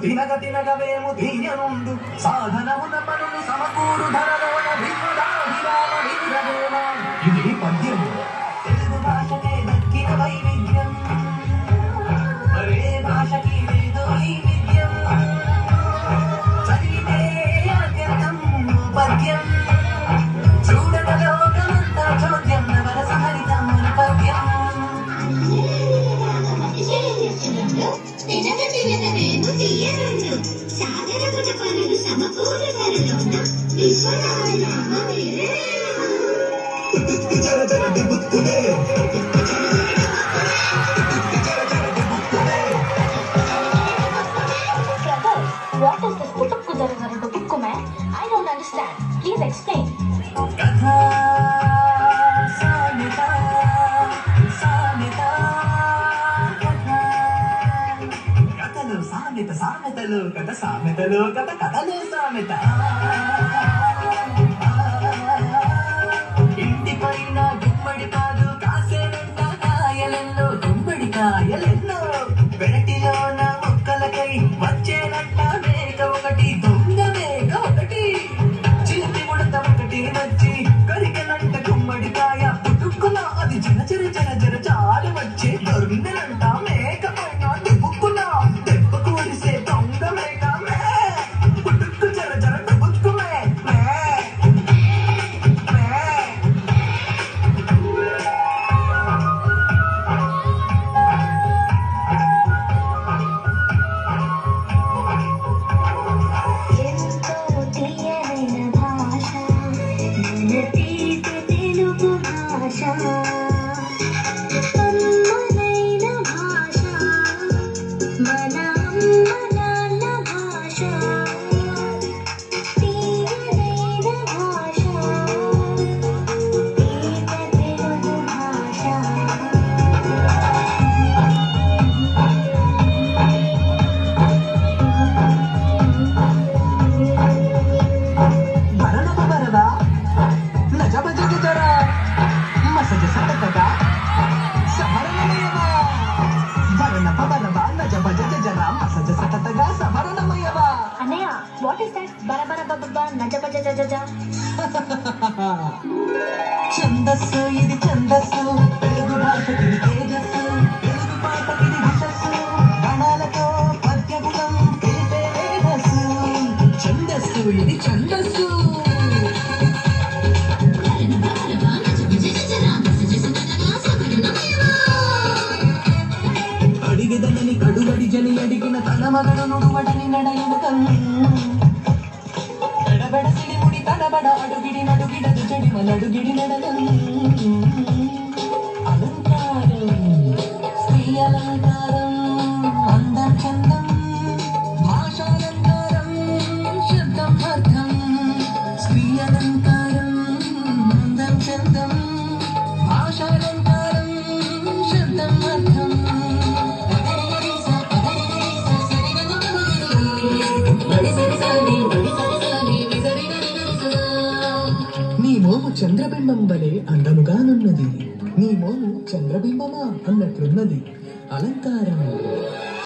తినగ తినగవేము ధీయనుండు సాధనమున పనులు సమకూరు ధరలోన ఇది పద్యం. తెలుగు భాషకే దక్కిన వైవిధ్యం, మరే భాషకి లేదు ఈ విద్యం. చదివితే అత్యంతం పద్యం, చూడట లోకమంతా చోద్యం, నవరస హరితం పద్యం. సాగరమున పనులు సమకూరు ధరలోన విశ్వనామ What is this putukku jaragaru dubukku man? I don't understand. Please explain. సామెతలు కథ సామెతలు కథ కథలు సామెత. ఇంటి పైన గుమ్మడి కాదు కాసేనంట కాయలెన్నో, గుమ్మడి కాయలెన్నో. పెరటిలోన మొక్కలకై వచ్చేనంట మేక ఒకటి, దొంగ మేక ఒకటి. చిలిపి ఉడత ఒకటి వచ్చి కరికెనంట గుమ్మడికాయ, పుట్టుకున్న అది జర జర జర జర చాలు వచ్చే దొరికినంట మేక పైన దుబ్బుకున్న దెబ్బకు ఒడిసే దొంగ మేక మే. పుట్టుకు జర జర దుబ్బుకు మే మే మే. ఎంతో తీయనైన భాష మన తీపి తెలుగు భాష, అమ్మనైన భాష మన అమ్మ నాన్న భాష, తీయనైన భాష తీపి తెలుగు భాష. భరణప భరదా నజబ జగ జరా మసజ సతకగా సభరణమయవా. భరణప భరదా నజబ జగ జరా మసజ సతకగా సభరణమయవా. Anaya, what is that? Bara baba naja baja jaja ja. ఛందస్సు ఇది ఛందస్సు, తెలుగు భాషకి తేజస్సు, తెలుగు పాటకి విశస్సు, గణాలతో పద్యగుణం తెలిపే వేదస్సు. ఛందస్సు ఇది ఛందస్సు. అడిగదనని కడువడి జని అడిగిన తన మగడు నుడువడని నడయుడుకం. ఎడబెడ సిడిముడి తడబడ అడుగిడి నడుగిడదు చెడిమలడుగిడి నడలం. అలంకారం స్త్రీ అలంకారం, అందం చందం భాషాలంకారం, శబ్దం అర్థం. స్త్రీ అలంకారం అందం చందం భాషాలంకారం, శబ్దం అర్థం. నీ మోము చంద్రబింబం వలె అందముగానున్నది, నీ మోము చంద్రబింబమా అన్నట్లున్నది. అలంకారం